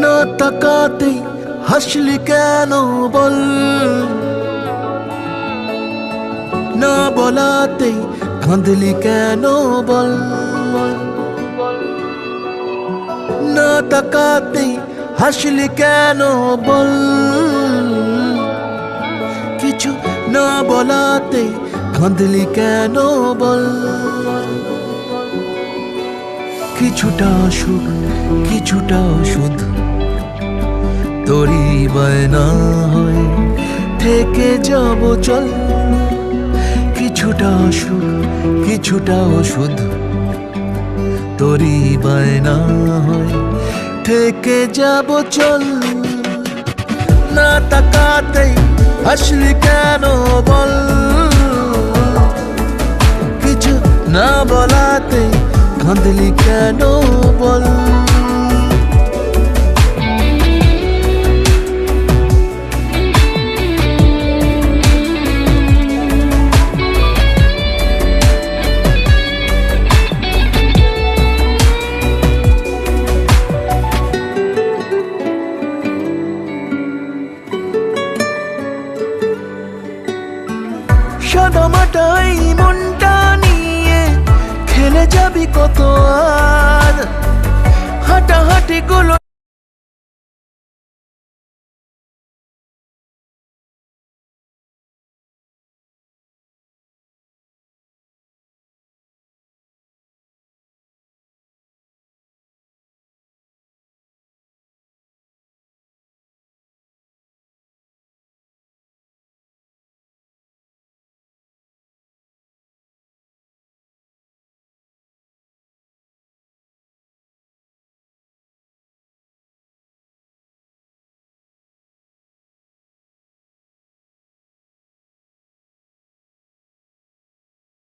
না তাকাতেই হাসলি কেন বল, না বলাতেই কাঁদলি কেন বল, না তাকাতেই হাসলি কেন বল, কিছু না বলাতেই কাঁদলি কেন বল। কিছুটা সুখ কিছুটা ওষুধ তোরই বায়না হয় থেকে যাব চল, কিছুটা সুখ কিছুটা ওষুধ তোরই বায়না হয় থেকে যাব চল। না তাকাতেই হাসলি কেন বল, কিছু না বলাতেই কাঁদলি কেন বল। সাদামাটাই মনটা নিয়ে খেলে যাবি কত আর, হাঁটাহাঁটি গুলো